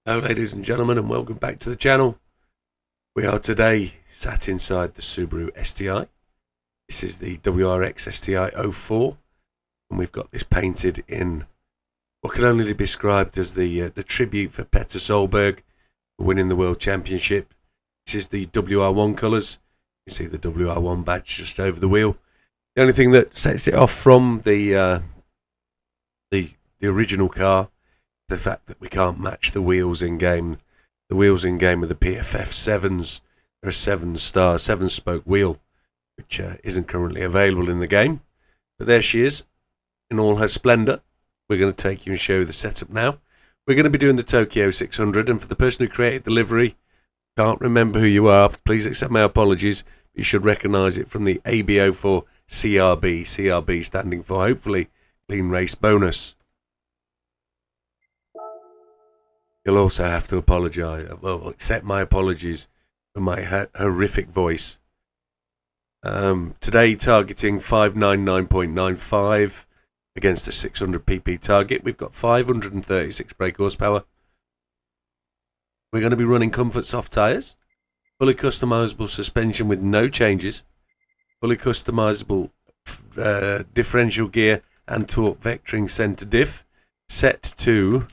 Hello ladies and gentlemen, and welcome back to the channel. We are today sat inside the Subaru STI. This is the WRX STI 04, and we've got this painted in what can only be described as the tribute for Petter Solberg for winning the World Championship. This is the WR1 colours. You see the WR1 badge just over the wheel. The only thing that sets it off from the original car, the fact that we can't match the wheels in game. The wheels in game are the PFF 7s. They're a 7-spoke wheel, which isn't currently available in the game. But there she is, in all her splendour. We're going to take you and show you the setup now. We're going to be doing the Tokyo 600, and for the person who created the livery, can't remember who you are, please accept my apologies. You should recognise it from the ABO4 CRB. CRB standing for, hopefully, Clean Race Bonus. You'll also have to apologise, well, accept my apologies for my horrific voice. Today targeting 599.95 against a 600 pp target. We've got 536 brake horsepower. We're going to be running comfort soft tyres, fully customisable suspension with no changes, fully customisable differential gear and torque vectoring centre diff set to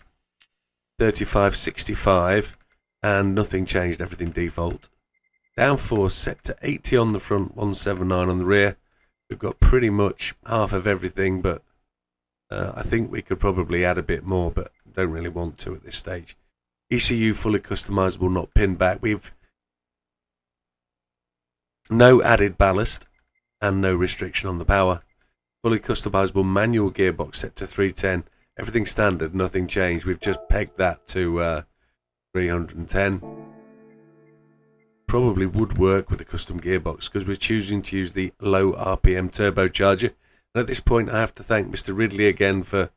3565, and nothing changed, everything default. Downforce set to 80 on the front, 179 on the rear. We've got pretty much half of everything, but I think we could probably add a bit more, but don't really want to at this stage. ECU fully customizable, not pinned back. We've no added ballast and no restriction on the power. Fully customizable manual gearbox set to 310. Everything standard, nothing changed. We've just pegged that to 310. Probably would work with a custom gearbox because we're choosing to use the low RPM turbocharger. And at this point, I have to thank Mr. Ridley again for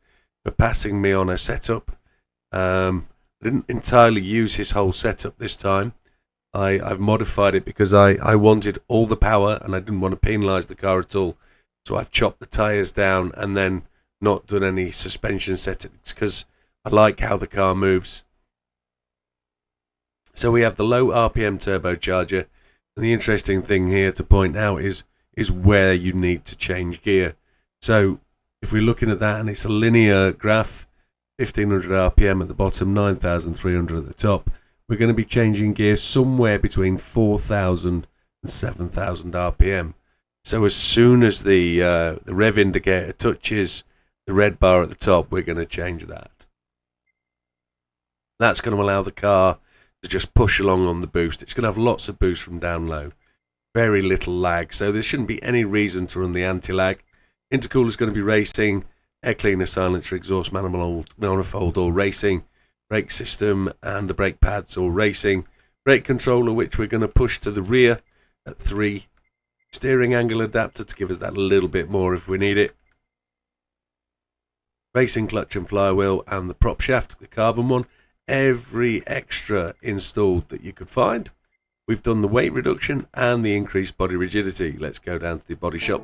passing me on a setup. I didn't entirely use his whole setup this time. I've modified it because I wanted all the power and I didn't want to penalise the car at all. So I've chopped the tyres down and then not done any suspension settings because I like how the car moves. So we have the low RPM turbocharger, and the interesting thing here to point out is where you need to change gear. So if we're looking at that, and it's a linear graph, 1500 RPM at the bottom, 9300 at the top, we're going to be changing gear somewhere between 4000 and 7000 RPM. So as soon as the rev indicator touches the red bar at the top, we're going to change that. That's going to allow the car to just push along on the boost. It's going to have lots of boost from down low. Very little lag, so there shouldn't be any reason to run the anti-lag. Intercooler is going to be racing. Air cleaner, silencer, exhaust manifold all racing. Brake system and the brake pads all racing. Brake controller, which we're going to push to the rear at 3. Steering angle adapter to give us that little bit more if we need it. Racing clutch and flywheel, and the prop shaft, the carbon one. Every extra installed that you could find. We've done the weight reduction and the increased body rigidity. Let's go down to the body shop.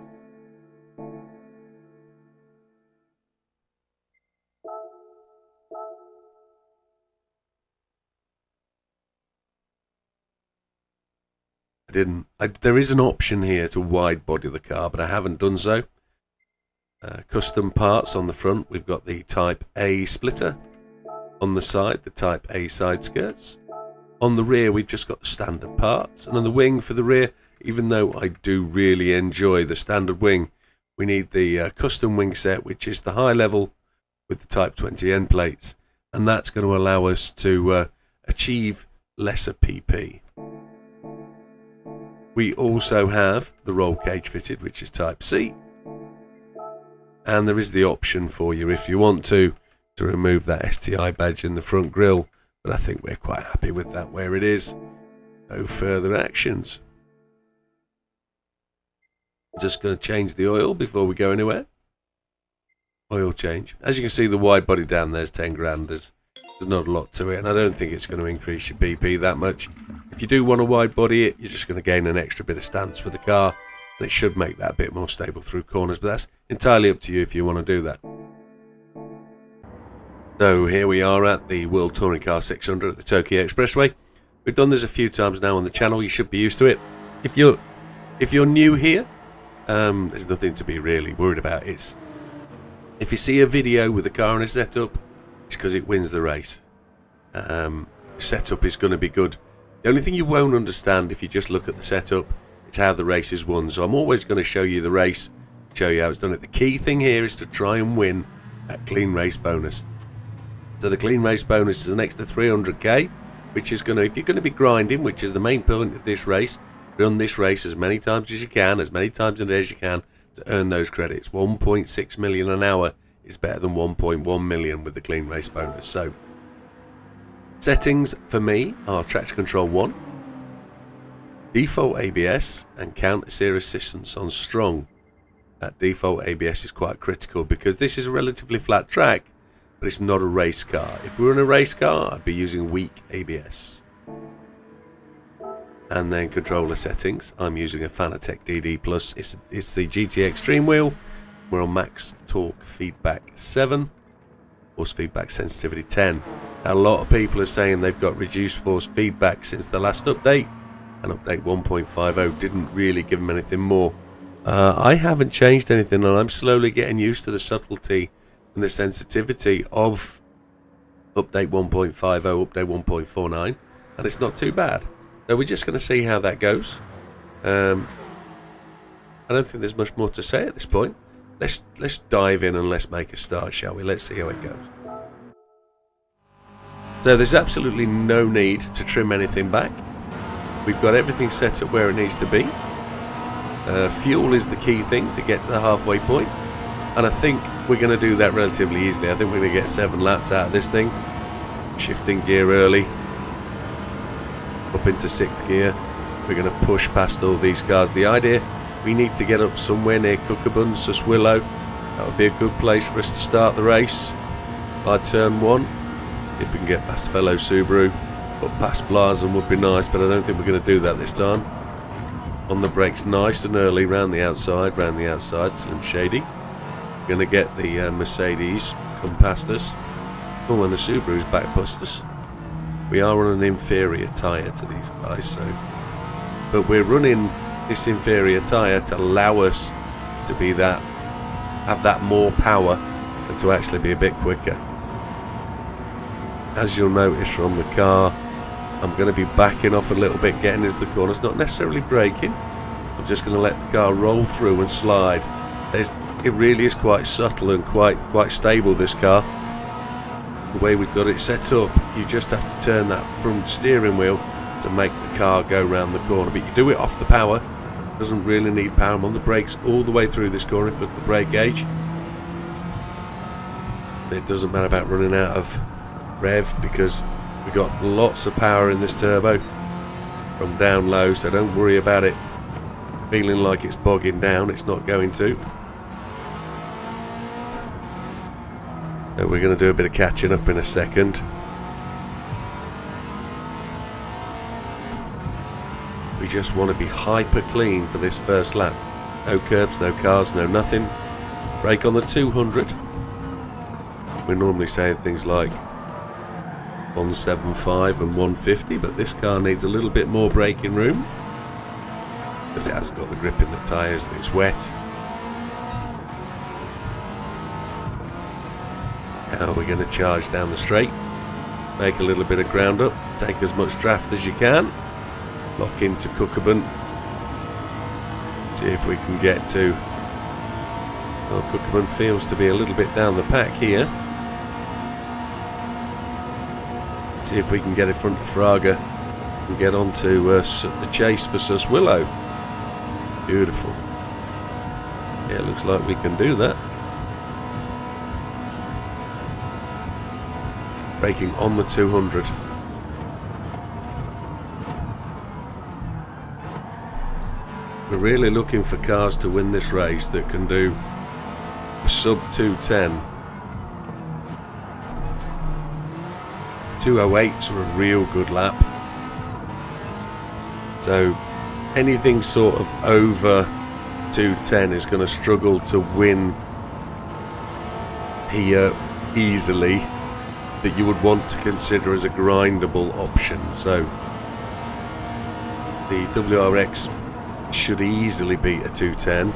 There is an option here to wide body the car, but I haven't done so. Custom parts on the front, we've got the Type A splitter. On the side, the Type A side skirts. On the rear, we've just got the standard parts. And on the wing for the rear, even though I do really enjoy the standard wing, we need the custom wing set, which is the high level with the Type 20 end plates. And that's going to allow us to achieve lesser PP. We also have the roll cage fitted, which is Type C. And there is the option for you, if you want to remove that STI badge in the front grille. But I think we're quite happy with that where it is. No further actions. Just going to change the oil before we go anywhere. Oil change. As you can see, the wide body down there is 10 grand. There's not a lot to it, and I don't think it's going to increase your BP that much. If you do want to wide body it, you're just going to gain an extra bit of stance with the car, and it should make that a bit more stable through corners, but that's entirely up to you if you want to do that. So here we are at the World Touring Car 600 at the Tokyo Expressway. We've done this a few times now on the channel. You should be used to it. If you're new here, there's nothing to be really worried about. If you see a video with the car in a setup, it's because it wins the race. Setup is going to be good. The only thing you won't understand if you just look at the setup is how the race is won. So I'm always going to show you the race, show you how it's done it. The key thing here is to try and win that clean race bonus. So the clean race bonus is an extra 300k, which is going to, if you're going to be grinding, which is the main point of this race, run this race as many times as you can, as many times a day as you can, to earn those credits. 1.6 million an hour is better than 1.1 million with the clean race bonus. So settings for me are traction control 1, default ABS, and counter steer assistance on strong. That default ABS is quite critical because this is a relatively flat track, but it's not a race car. If we were in a race car, I'd be using weak ABS. And then controller settings, I'm using a Fanatec DD Plus. It's the GT Extreme wheel. We're on max torque feedback 7, force feedback sensitivity 10. Now, a lot of people are saying they've got reduced force feedback since the last update, and update 1.50 didn't really give them anything more. I haven't changed anything, and I'm slowly getting used to the subtlety and the sensitivity of update 1.50, update 1.49, and it's not too bad. So we're just going to see how that goes. I don't think there's much more to say at this point. Let's dive in and let's make a start, shall we? Let's see how it goes. So there's absolutely no need to trim anything back. We've got everything set up where it needs to be. Fuel is the key thing to get to the halfway point, and I think we're going to do that relatively easily. I think we're going to get 7 laps out of this thing. Shifting gear early, up into 6th gear. We're going to push past all these cars. The idea, we need to get up somewhere near Cookabun, Suswillow. That would be a good place for us to start the race by turn 1. If we can get past fellow Subaru, up past Blazen would be nice, but I don't think we're going to do that this time. On the brakes nice and early, round the outside, Slim Shady. We're going to get the Mercedes come past us. Oh, and the Subaru's back past us. We are on an inferior tyre to these guys, but we're running this inferior tyre to allow us to be have that more power and to actually be a bit quicker. As you'll notice from the car, I'm going to be backing off a little bit, getting into the corners, not necessarily braking. I'm just going to let the car roll through and slide. It really is quite subtle and quite stable, this car. The way we've got it set up, you just have to turn that front steering wheel to make the car go round the corner, but you do it off the power. Doesn't really need power. I'm on the brakes all the way through this corner if you look at the brake gauge. It doesn't matter about running out of rev because we've got lots of power in this turbo from down low, so don't worry about it feeling like it's bogging down. It's not going to. So we're going to do a bit of catching up in a second. We just want to be hyper clean for this first lap. No curbs, no cars, no nothing. Brake on the 200. We're normally saying things like 175 and 150, but this car needs a little bit more braking room because it hasn't got the grip in the tyres and it's wet. Now we're going to charge down the straight, make a little bit of ground up, take as much draft as you can, lock into Cookabun, see if we can get to, well, Cookabun feels to be a little bit down the pack here. See if we can get in front of Fraga and get onto the chase for Suswillow. Beautiful. Yeah, it looks like we can do that. Braking on the 200. We're really looking for cars to win this race that can do a sub 210. 208s are a real good lap. So anything sort of over 210 is going to struggle to win here easily, that you would want to consider as a grindable option. So the WRX should easily beat a 210.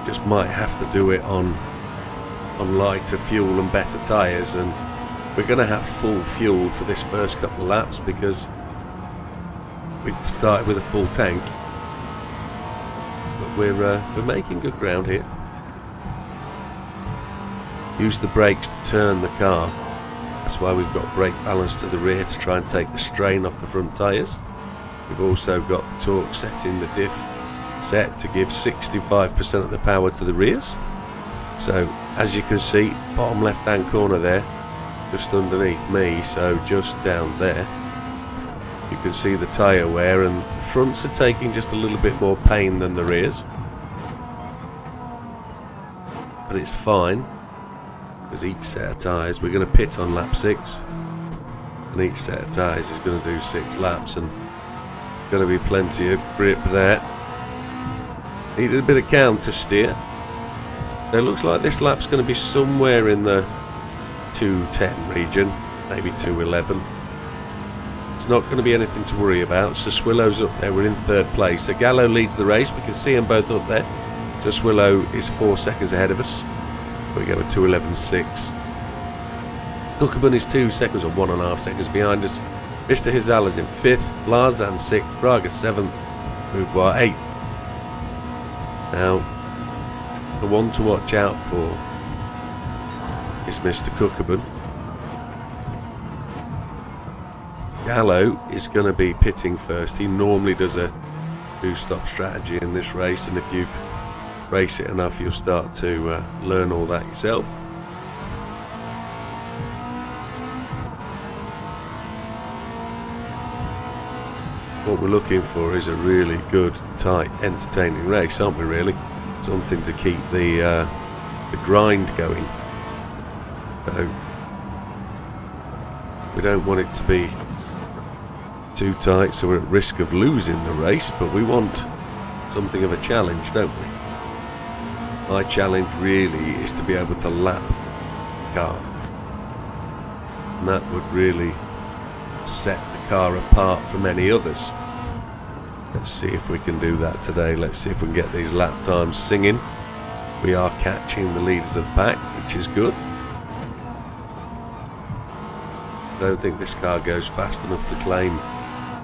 Just might have to do it on lighter fuel and better tyres, and we're going to have full fuel for this first couple of laps because we've started with a full tank. But we're making good ground here. Use the brakes to turn the car. That's why we've got brake balance to the rear to try and take the strain off the front tyres. We've also got the torque set in the diff set to give 65% of the power to the rears. So as you can see, bottom left hand corner there, just underneath me, so just down there, you can see the tyre wear, and the fronts are taking just a little bit more pain than the rears. But it's fine, because each set of tyres, we're going to pit on lap 6, and each set of tyres is going to do 6 laps, and going to be plenty of grip there. Needed a bit of counter steer. So it looks like this lap's going to be somewhere in the 210 region, maybe 211. It's not going to be anything to worry about. So Swillow's up there, we're in 3rd place. So Gallo leads the race, we can see them both up there. So Swillow is 4 seconds ahead of us. We go with 2:11.6. Cookerman is 2 seconds or 1.5 seconds behind us. Mr. Hizal is in 5th, Larzan 6th, Fraga 7th, Mouvoir 8th. Now, the one to watch out for is Mr. Cookerman. Gallo is going to be pitting first. He normally does a 2-stop strategy in this race, and if you've raced it enough, you'll start to learn all that yourself. What we're looking for is a really good, tight, entertaining race, aren't we really? Something to keep the grind going. So we don't want it to be too tight so we're at risk of losing the race, but we want something of a challenge, don't we? My challenge really is to be able to lap the car, and that would really set the car apart from any others. Let's see if we can do that today. Let's see if we can get these lap times singing. We are catching the leaders of the pack, which is good. I don't think this car goes fast enough to claim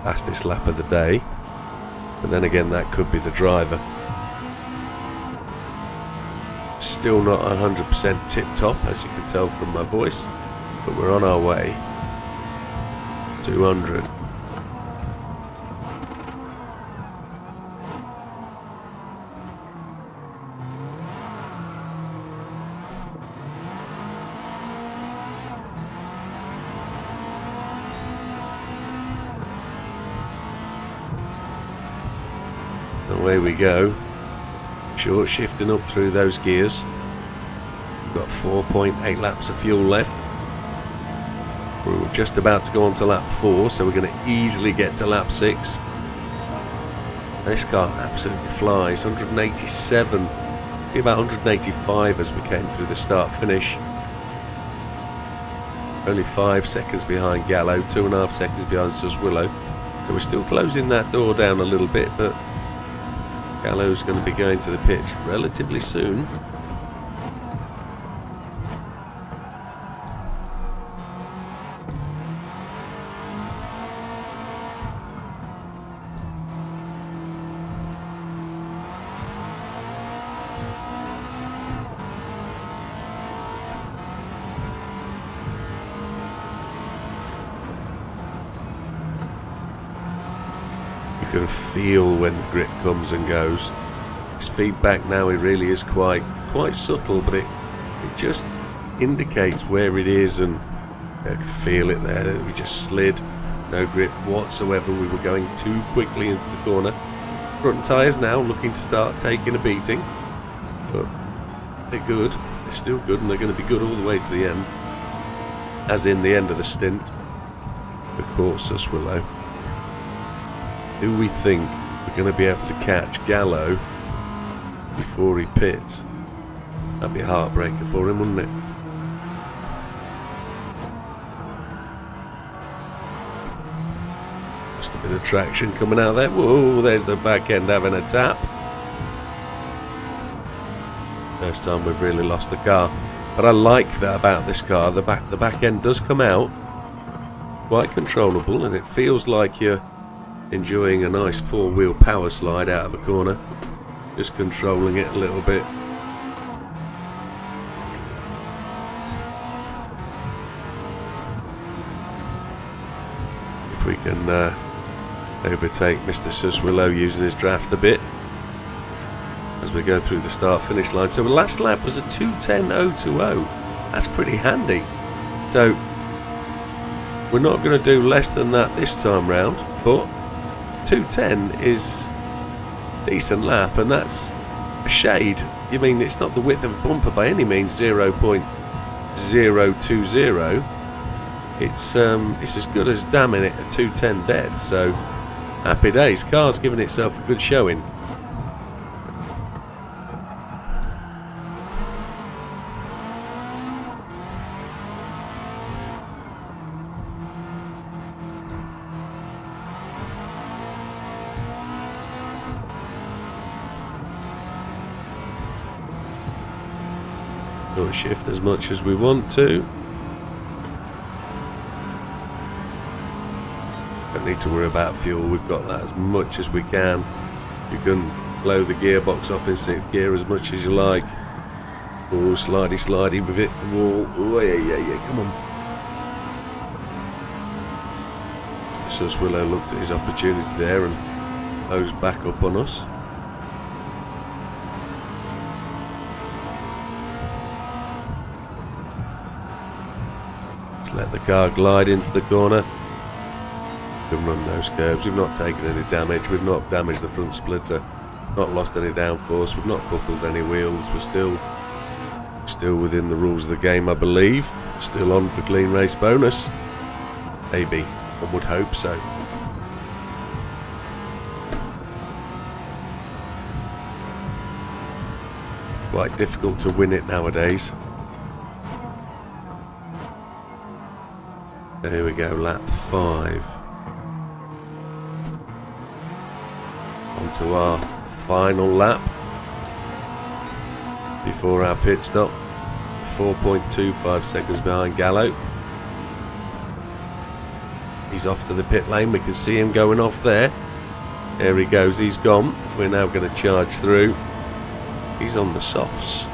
fastest lap of the day, but then again, that could be the driver. Still not 100% tip top, as you can tell from my voice, but we're on our way. 200. Away we go. Short shifting up through those gears. We've got 4.8 laps of fuel left. We're just about to go on to lap 4, so we're going to easily get to lap 6. This car absolutely flies. 187, maybe about 185 as we came through the start finish. Only 5 seconds behind Gallo, 2.5 seconds behind Suswillow. So we're still closing that door down a little bit, but Gallo's going to be going to the pits relatively soon. You can feel when the grip comes and goes. His feedback now, it really is quite subtle, but it just indicates where it is, and I can feel it there. We just slid, no grip whatsoever. We were going too quickly into the corner. Front tyres now looking to start taking a beating, but they're good. They're still good, and they're going to be good all the way to the end, as in the end of the stint. Of course, Suswillow. Do we think we're going to be able to catch Gallo before he pits? That'd be a heartbreaker for him, wouldn't it? Just a bit of traction coming out there. Whoa, there's the back end having a tap. First time we've really lost the car. But I like that about this car. The back end does come out quite controllable, and it feels like you're enjoying a nice four-wheel power slide out of a corner. Just controlling it a little bit. If we can overtake Mr. Suswillow using his draft a bit as we go through the start-finish line. So the last lap was a 2:10.020. That's pretty handy. So we're not going to do less than that this time round, but 2:10 is a decent lap, and that's a shade. You mean it's not the width of a bumper by any means, 0.020. It's as good as damning it at 2:10 dead. So happy days. Car's giving itself a good showing. Short shift as much as we want to. Don't need to worry about fuel. We've got that as much as we can. You can blow the gearbox off in 6th gear as much as you like. Oh, slidey with it. Whoa. Oh, yeah, come on. Mr. Suswillow looked at his opportunity there and closed back up on us. Let the car glide into the corner. We can run those curves. We've not taken any damage. We've not damaged the front splitter. Not lost any downforce. We've not buckled any wheels. We're still within the rules of the game, I believe. Still on for clean race bonus. Maybe. One would hope so. Quite difficult to win it nowadays. Here we go, lap 5. On to our final lap before our pit stop. 4.25 seconds behind Gallo. He's off to the pit lane. We can see him going off there. There he goes, he's gone. We're now going to charge through. He's on the softs.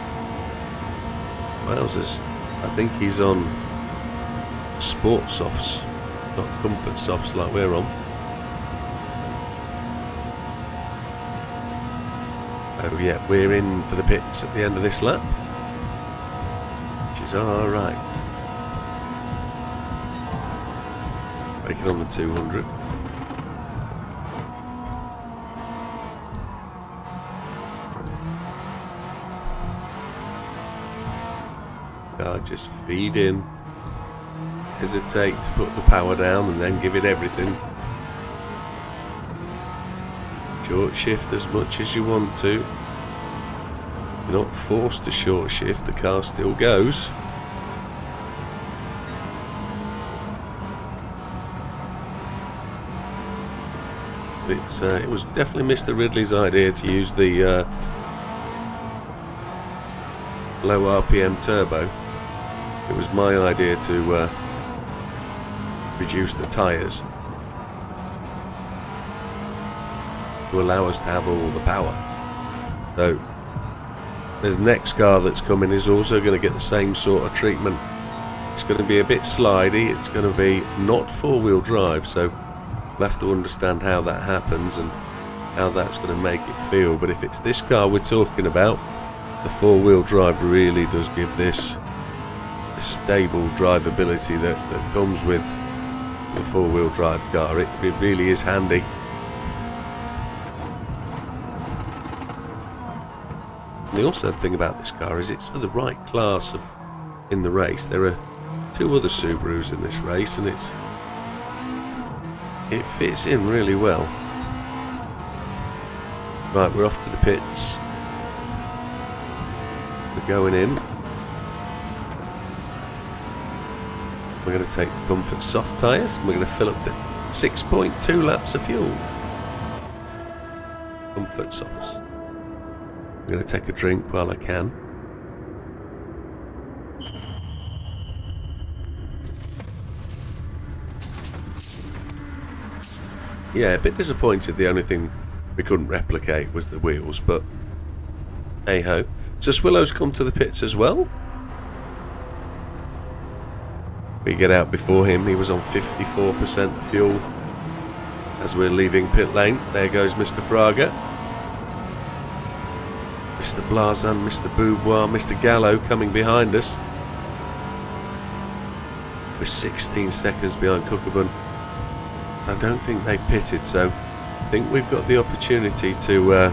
Wowzers. I think he's on sport softs, not comfort softs like we're on. Oh yeah, we're in for the pits at the end of this lap, which is alright. Breaking on the 200. Car just feed in. Hesitate to put the power down and then give it everything. Short shift as much as you want to. You're not forced to short shift, the car still goes. It was definitely Mr. Ridley's idea to use the low RPM turbo. It was my idea to reduce the tyres to allow us to have all the power. So the next car that's coming is also going to get the same sort of treatment. It's going to be a bit slidey, it's going to be not four-wheel drive, so We'll have to understand how that happens and how that's going to make it feel. But if it's this car we're talking about, the four-wheel drive really does give this the stable drivability that comes with the four-wheel drive car. It really is handy. And the also thing about this car is it's for the right class of in the race. There are two other Subarus in this race, and it fits in really well. Right, we're off to the pits. We're going in. We're going to take the Comfort soft tyres and we're going to fill up to 6.2 laps of fuel. Comfort softs. I'm going to take a drink while I can. Yeah, a bit disappointed the only thing we couldn't replicate was the wheels, but hey ho. So Swillow's come to the pits as well. We get out before him. He was on 54% of fuel as we're leaving pit lane. There goes Mr. Fraga, Mr. Blazan, Mr. Beauvoir, Mr. Gallo coming behind us. We're 16 seconds behind Cookabun. I don't think they've pitted, so I think we've got the opportunity to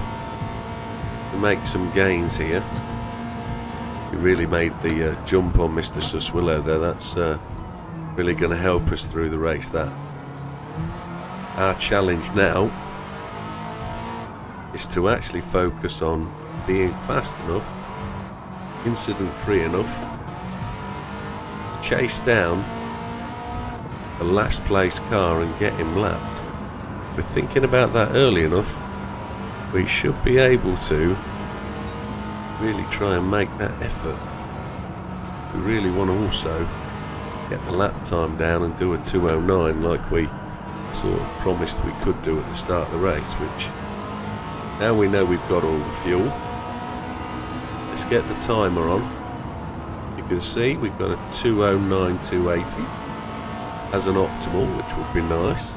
make some gains here. We really made the jump on Mr. Suswillow there. That's really going to help us through the race. That our challenge now is to actually focus on being fast enough, incident free enough to chase down the last place car and get him lapped. We're thinking about that early enough. We should be able to really try and make that effort. We really want to also get the lap time down and do a 2:09 like we sort of promised we could do at the start of the race, which now we know we've got all the fuel. Let's get the timer on. You can see we've got a 2:09.280 as an optimal, which would be nice.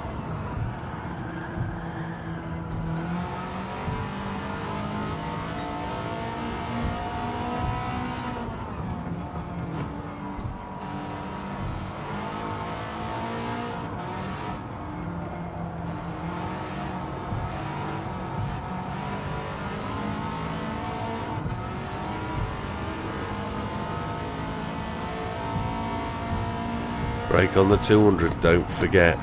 Brake on the 200, don't forget.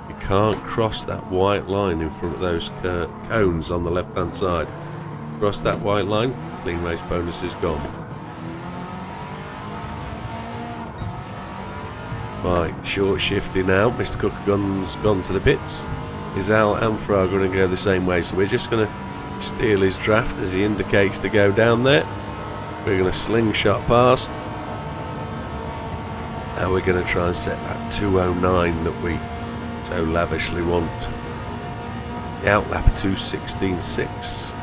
You can't cross that white line in front of those cones on the left hand side. Cross that white line, clean race bonus is gone. Right, short shifty now. Mr. Cookagun's gone to the pits. Is Al and Fraga going to go the same way? So we're just going to steal his draft as he indicates to go down there. We're going to slingshot past. Now we're going to try and set that 2:09 that we so lavishly want. The outlap 2:16.6.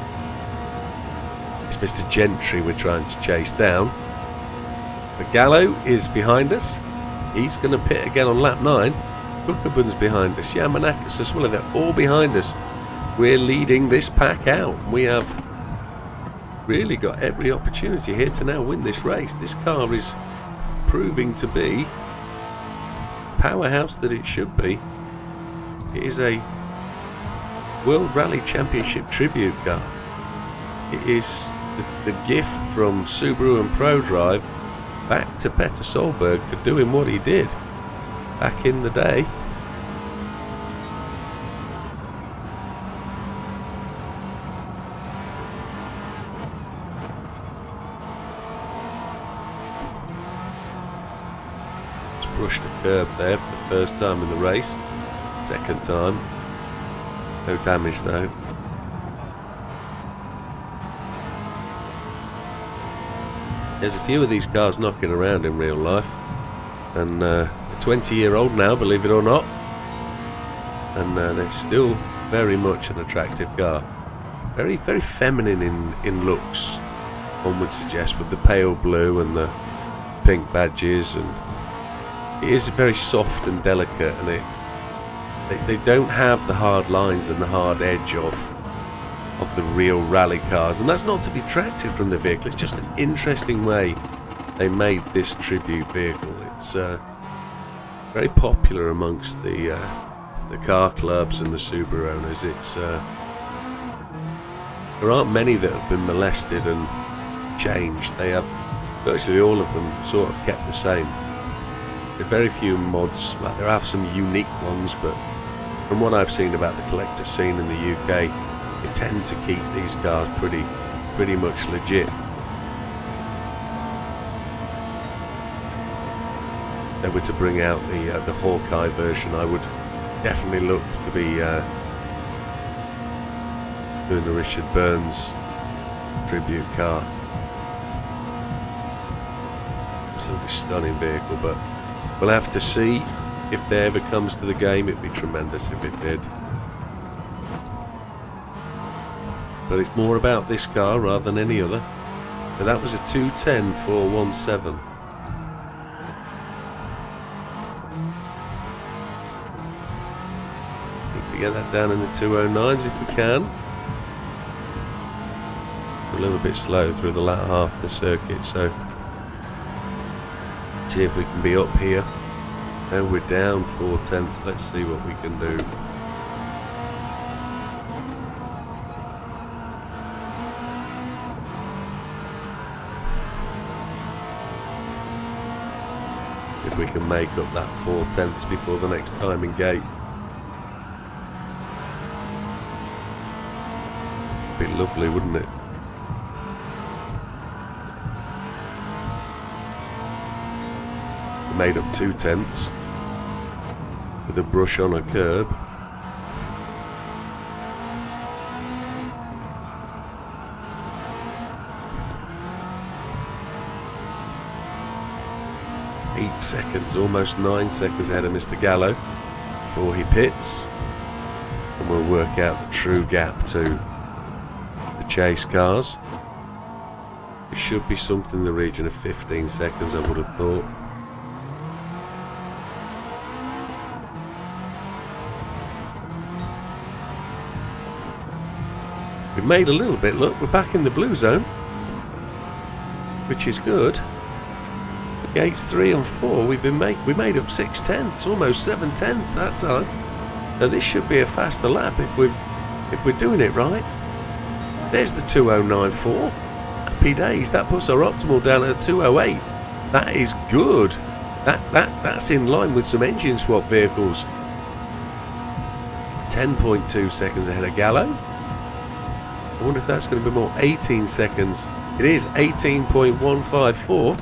It's Mr. Gentry we're trying to chase down. But Gallo is behind us. He's going to pit again on lap 9. Cookabun's behind us. Yamanakis as well. They're all behind us. We're leading this pack out. We have really got every opportunity here to now win this race. This car is proving to be the powerhouse that it should be. It is a World Rally Championship tribute car. It is the gift from Subaru and ProDrive back to Petter Solberg for doing what he did back in the day. Brushed a curb there for the first time in the race. Second time. No damage though. There's a few of these cars knocking around in real life. And they're 20-year-old now, believe it or not. And they're still very much an attractive car. Very, very feminine in looks, one would suggest, with the pale blue and the pink badges, and it is very soft and delicate, and They don't have the hard lines and the hard edge of the real rally cars, and that's not to be detracted from the vehicle. It's just an interesting way they made this tribute vehicle. It's very popular amongst the car clubs and the Subaru owners. It's there aren't many that have been molested and changed. They have virtually all of them sort of kept the same. There are very few mods. Well, there are some unique ones, but from what I've seen about the collector scene in the UK, they tend to keep these cars pretty much legit. If they were to bring out the Hawkeye version, I would definitely look to be doing the Richard Burns tribute car. Absolutely stunning vehicle, but we'll have to see if there ever comes to the game. It'd be tremendous if it did. But it's more about this car rather than any other. But that was a 210.417. Need to get that down in the 209s if we can. A little bit slow through the latter half of the circuit, so see if we can be up here. Now we're down 4/10. Let's see what we can do. If we can make up that 4/10 before the next timing gate. Be lovely, wouldn't it? We made up 2/10 with a brush on a curb. Seconds, almost 9 seconds ahead of Mr. Gallo before he pits, and we'll work out the true gap to the chase cars. It should be something in the region of 15 seconds, I would have thought. We've made a little bit. Look, we're back in the blue zone, which is good. Gates 3 and 4, we made up 6/10, almost 7/10 that time. So this should be a faster lap if we're doing it right. There's the 209.4. Happy days. That puts our optimal down at 208. That is good. That's in line with some engine swap vehicles. 10.2 seconds ahead of Gallo. I wonder if that's going to be more. 18 seconds. It is 18.154.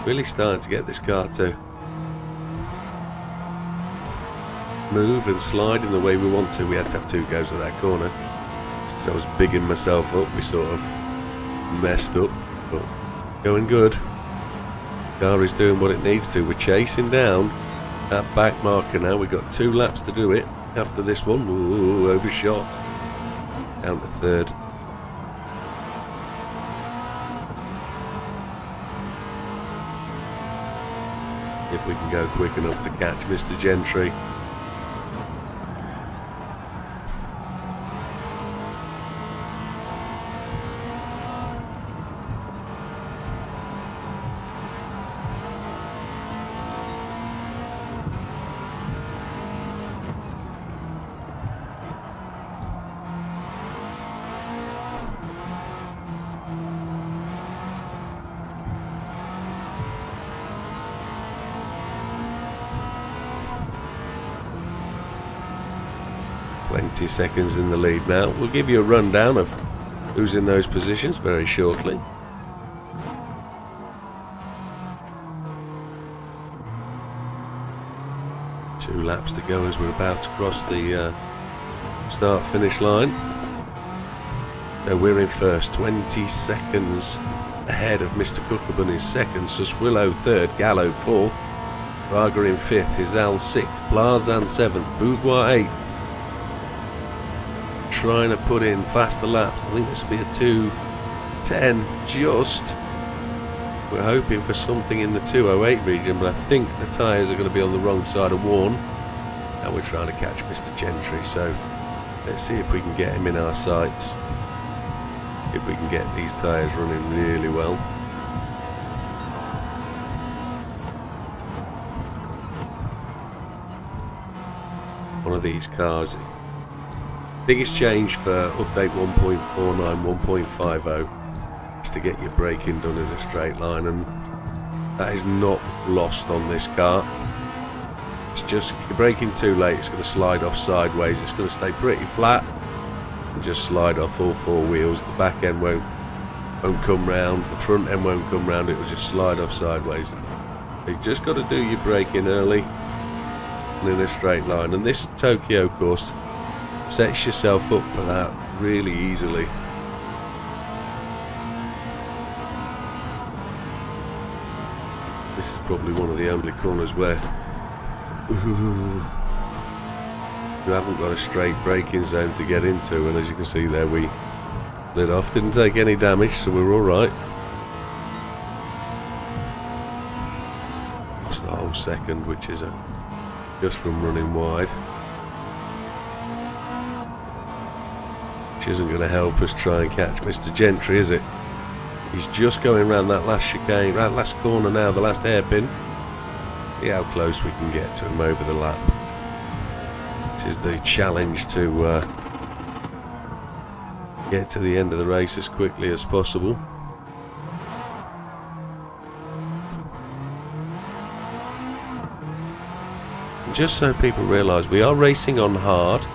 Really starting to get this car to move and slide in the way we want to. We had to have 2 goes at that corner. Since I was bigging myself up, we sort of messed up, but going good. The car is doing what it needs to. We're chasing down that back marker now. We've got 2 laps to do it after this one. Ooh, overshot. Down to 3rd. If we can go quick enough to catch Mr. Gentry. Plenty seconds in the lead now. We'll give you a rundown of who's in those positions very shortly. Two laps to go as we're about to cross the start-finish line. So we're in first, 20 seconds ahead of Mr. Cookabun in second, Suswillow third, Gallo fourth, Braga in fifth, Hizal sixth, Blazan seventh, Boudoir eighth. Trying to put in faster laps. I think this will be a 210 just. We're hoping for something in the 208 region, but I think the tyres are going to be on the wrong side of Warn. And we're trying to catch Mr. Gentry, so let's see if we can get him in our sights. If we can get these tyres running really well. One of these cars. Biggest change for update 1.49, 1.50 is to get your braking done in a straight line, and that is not lost on this car. It's just if you're braking too late, it's going to slide off sideways. It's going to stay pretty flat and just slide off all four wheels. The back end won't come round, the front end won't come round, it will just slide off sideways. So you just got to do your braking early and in a straight line, and this Tokyo course sets yourself up for that really easily. This is probably one of the only corners where you haven't got a straight braking zone to get into, and as you can see there, we lit off, didn't take any damage, so we're alright. Lost the whole second, which is just from running wide, which isn't going to help us try and catch Mr. Gentry, is it? He's just going around that last chicane, that last corner now, the last hairpin. See how close we can get to him over the lap. This is the challenge to get to the end of the race as quickly as possible. And just so people realise, we are racing on hard.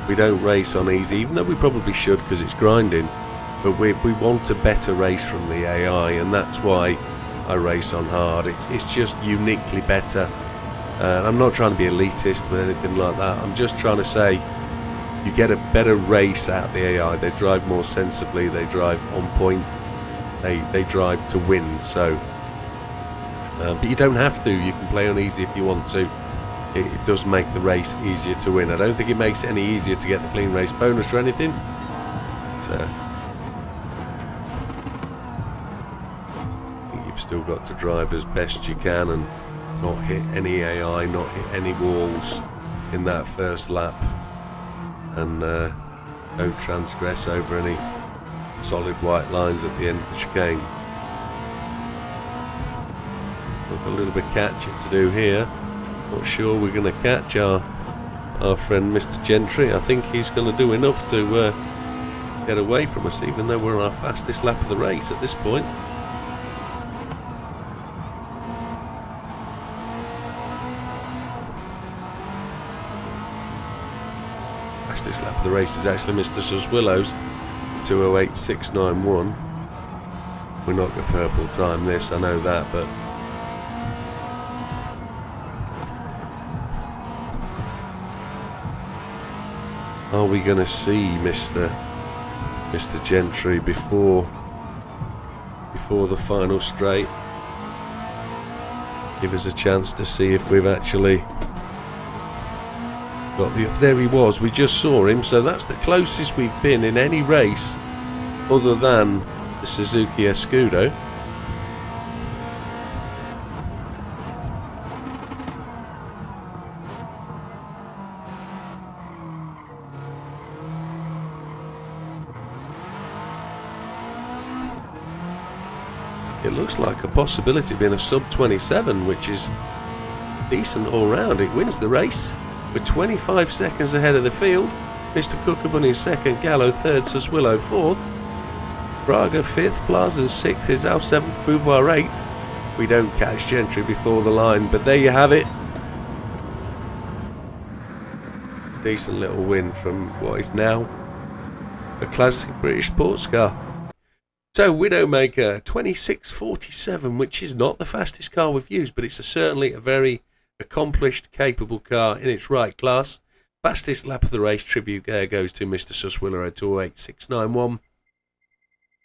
We don't race on easy, even though we probably should because it's grinding. But we want a better race from the AI, and that's why I race on hard. It's just uniquely better. I'm not trying to be elitist with anything like that. I'm just trying to say you get a better race out of the AI. They drive more sensibly. They drive on point. They drive to win. So, but you don't have to. You can play on easy if you want to. It does make the race easier to win. I don't think it makes it any easier to get the clean race bonus or anything. But, you've still got to drive as best you can and not hit any AI, not hit any walls in that first lap, and don't transgress over any solid white lines at the end of the chicane. Got a little bit catching to do here. Not sure we're going to catch our friend Mr. Gentry. I think he's going to do enough to get away from us, even though we're on our fastest lap of the race at this point. Fastest lap of the race is actually Mr. Suswillow's 208.691. We're not going to purple time this, I know that, but are we going to see Mr. Gentry before the final straight? Give us a chance to see if we've actually got the... There he was, we just saw him, so that's the closest we've been in any race other than the Suzuki Escudo. It looks like a possibility being a sub 27, which is decent all round. It wins the race. We're 25 seconds ahead of the field. Mr. Cookabunny second, Gallo third, Suswillow fourth, Braga fifth, Plaza sixth, Izal seventh, Bouvoir eighth. We don't catch Gentry before the line, but there you have it. Decent little win from what is now a classic British sports car. So, Widdowmaker 2647, which is not the fastest car we've used, but it's certainly a very accomplished, capable car in its right class. Fastest lap of the race, tribute there goes to Mr. Suswiller at 208.691.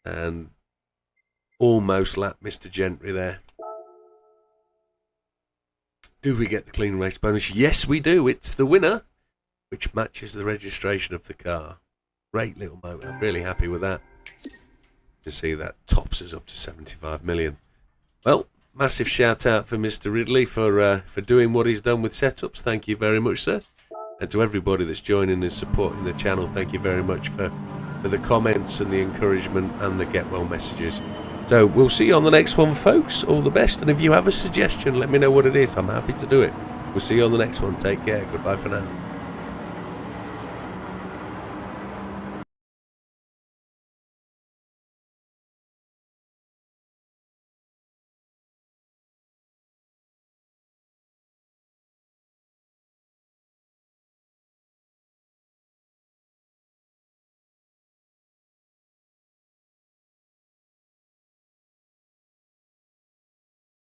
And almost lapped Mr. Gentry there. Do we get the clean race bonus? Yes, we do. It's the winner, which matches the registration of the car. Great little motor. I'm really happy with that. You see that tops us up to 75 million. Well, massive shout out for Mr. Ridley for doing what he's done with setups. Thank you very much, sir. And to everybody that's joining and supporting the channel, thank you very much for the comments and the encouragement and the get well messages. So we'll see you on the next one, folks. All the best. And if you have a suggestion, let me know what it is. I'm happy to do it. We'll see you on the next one. Take care. Goodbye for now.